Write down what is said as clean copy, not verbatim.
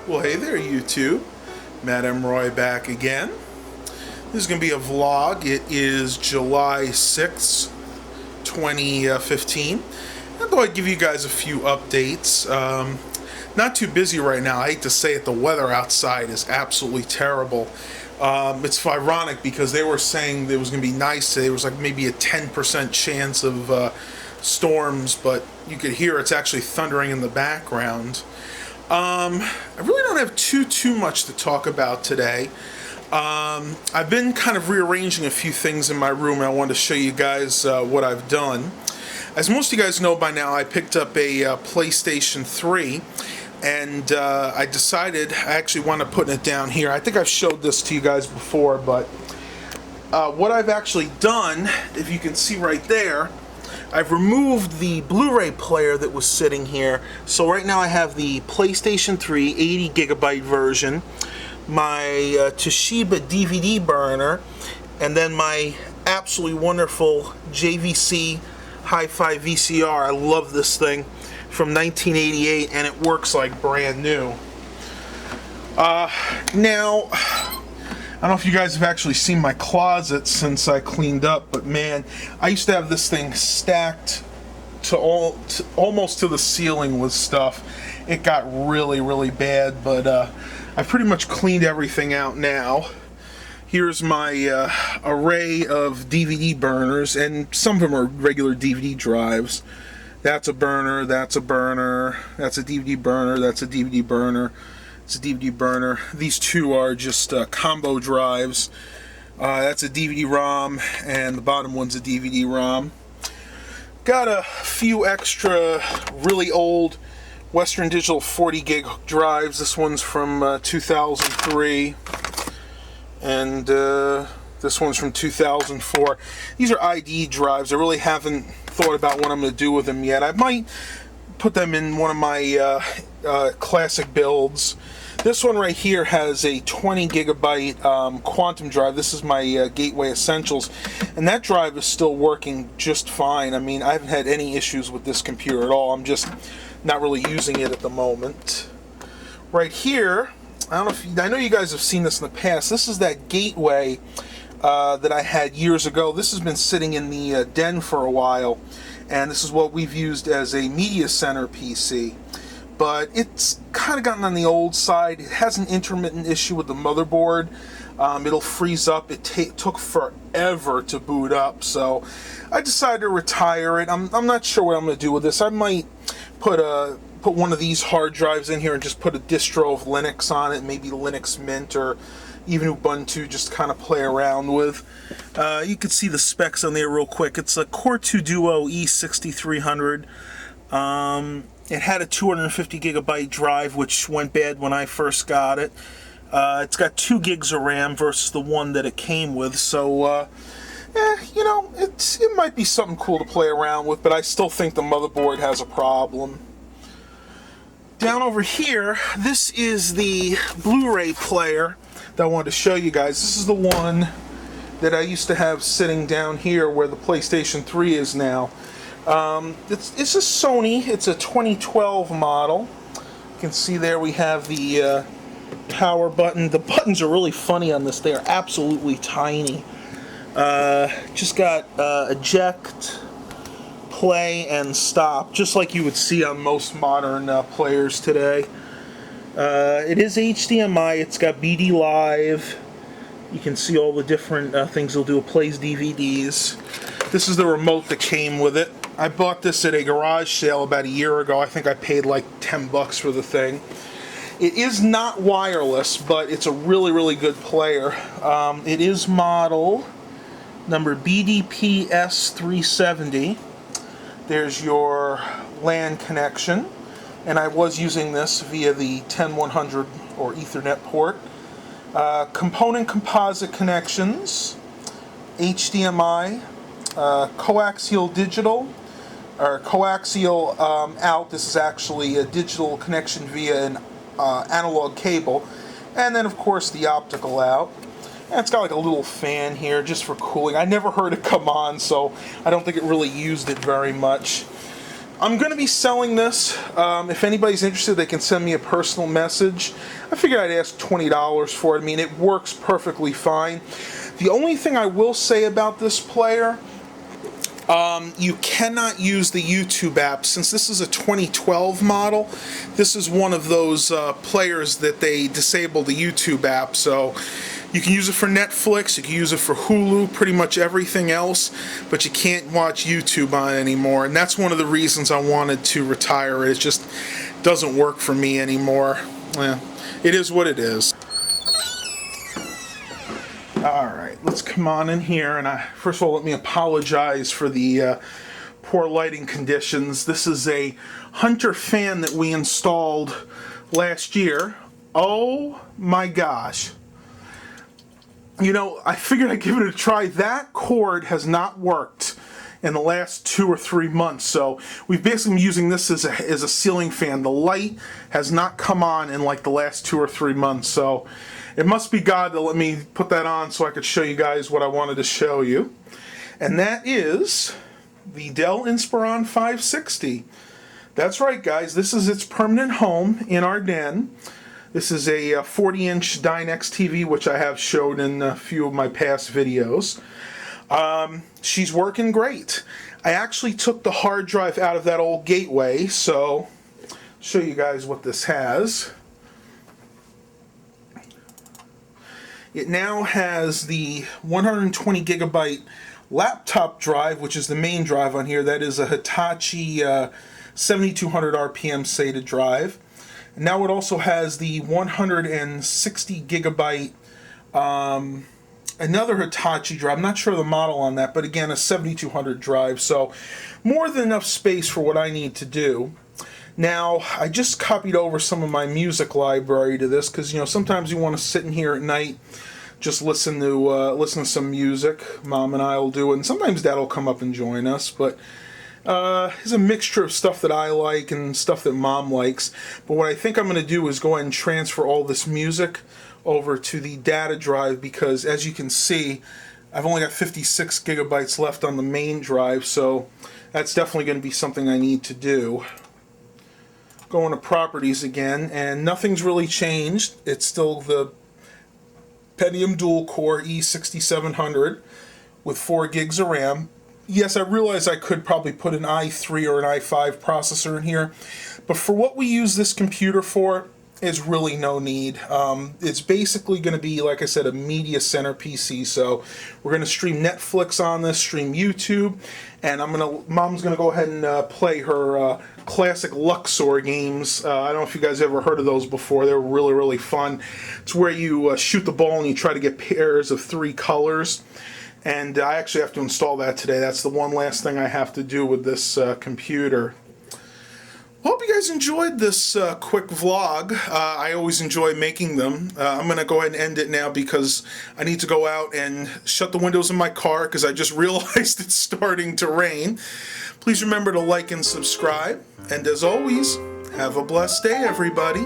Well, hey there, YouTube. Matt M. Roy back again. This is going to be a vlog. It is July 6th, 2015. I thought I'd give you guys a few updates. Not too busy right now. I hate to say it, the weather outside is absolutely terrible. It's ironic because they were saying it was going to be nice today. There was like maybe a 10% chance of storms, but you could hear it's actually thundering in the background. I really don't have too much to talk about today. I've been kind of rearranging a few things in my room, and I wanted to show you guys what I've done. As most of you guys know by now, I picked up a PlayStation 3, and I decided I actually wound up putting it down here. I think I've showed this to you guys before, but what I've actually done, if you can see right there, I've removed the Blu-ray player that was sitting here. So right now I have the PlayStation 3 80GB version, my Toshiba DVD burner, and then my absolutely wonderful JVC Hi-Fi VCR. I love this thing, from 1988, and it works like brand new. Now, I don't know if you guys have actually seen my closet since I cleaned up, but man, I used to have this thing stacked to almost to the ceiling with stuff. It got really bad, but I've pretty much cleaned everything out now. Here's my array of DVD burners, and some of them are regular DVD drives. That's a burner, that's a burner, that's a DVD burner, that's a DVD burner. It's a DVD burner. These two are just combo drives. That's a DVD-ROM, and the bottom one's a DVD-ROM. Got a few extra really old Western Digital 40 gig drives. This one's from 2003, and this one's from 2004. These are ID drives. I really haven't thought about what I'm going to do with them yet. I might put them in one of my classic builds. This one right here has a 20 gigabyte quantum drive. This is my Gateway Essentials, and that drive is still working just fine. I mean, I haven't had any issues with this computer at all. I'm just not really using it at the moment. Right here, I know you guys have seen this in the past. This is that Gateway that I had years ago. This has been sitting in the den for a while, and this is what we've used as a media center PC. But it's kind of gotten on the old side. It has an intermittent issue with the motherboard. It'll freeze up. It took forever to boot up, so I decided to retire it. I'm not sure what I'm going to do with this. I might put one of these hard drives in here and just put a distro of Linux on it, maybe Linux Mint or even Ubuntu, just kind of play around with. You can see the specs on there real quick. It's a Core 2 Duo E6300. It had a 250 gigabyte drive, which went bad when I first got it. It's got 2 gigs of RAM versus the one that it came with, so you know, it might be something cool to play around with, but I still think the motherboard has a problem. Down over here, this is the Blu-ray player that I wanted to show you guys. This is the one that I used to have sitting down here where the PlayStation 3 is now. It's a Sony. It's a 2012 model. You can see there we have the power button. The buttons are really funny on this. They are absolutely tiny. Just got eject, play, and stop, just like you would see on most modern players today. It is HDMI. It's got BD Live. You can see all the different things it'll do. It plays DVDs. This is the remote that came with it. I bought this at a garage sale about a year ago. I think I paid like 10 bucks for the thing. It is not wireless, but it's a really good player. It is model number BDPS370. There's your LAN connection, and I was using this via the 10100 or Ethernet port. Component composite connections, HDMI, coaxial digital, or coaxial out. This is actually a digital connection via an analog cable, and then of course the optical out. And it's got like a little fan here just for cooling. I never heard it come on, so I don't think it really used it very much. I'm going to be selling this. If anybody's interested, they can send me a personal message. I figured I'd ask $20 for it. I mean, it works perfectly fine. The only thing I will say about this player, you cannot use the YouTube app. Since this is a 2012 model, this is one of those players that they disabled the YouTube app. So you can use it for Netflix, you can use it for Hulu, pretty much everything else, but you can't watch YouTube on it anymore. And that's one of the reasons I wanted to retire it. It just doesn't work for me anymore. Yeah, it is what it is. Alright, let's come on in here, and first of all, let me apologize for the poor lighting conditions. This is a Hunter fan that we installed last year. Oh my gosh. You know, I figured I'd give it a try. That cord has not worked in the last 2 or 3 months, so we've basically been using this as a ceiling fan. The light has not come on in like the last 2 or 3 months, so it must be God that let me put that on so I could show you guys what I wanted to show you. And that is the Dell Inspiron 560. That's right, guys, this is its permanent home in our den. This is a 40-inch Dynex TV, which I have showed in a few of my past videos. She's working great. I actually took the hard drive out of that old gateway, so I'll show you guys what this has. It now has the 120 gigabyte laptop drive, which is the main drive on here. That is a Hitachi 7200 RPM SATA drive. And now it also has the 160 gigabyte another Hitachi drive. I'm not sure of the model on that, but again, a 7200 drive. So more than enough space for what I need to do. Now, I just copied over some of my music library to this because, you know, sometimes you want to sit in here at night, just listen to some music. Mom and I will do it, and sometimes Dad will come up and join us. But it's a mixture of stuff that I like and stuff that Mom likes. But what I think I'm going to do is go ahead and transfer all this music over to the data drive because, as you can see, I've only got 56 gigabytes left on the main drive, so that's definitely going to be something I need to do. Going to properties again, and nothing's really changed. It's still the Pentium dual core E6700 with 4 gigs of RAM. Yes, I realize I could probably put an i3 or an i5 processor in here, but for what we use this computer for, is really no need. It's basically going to be, like I said, a media center PC. So we're going to stream Netflix on this, stream YouTube, and Mom's going to go ahead and play her classic Luxor games. I don't know if you guys ever heard of those before. They're really, really fun. It's where you shoot the ball and you try to get pairs of 3 colors. And I actually have to install that today. That's the one last thing I have to do with this computer. Hope you guys enjoyed this quick vlog. I always enjoy making them. I'm going to go ahead and end it now because I need to go out and shut the windows in my car because I just realized it's starting to rain. Please remember to like and subscribe. And as always, have a blessed day, everybody.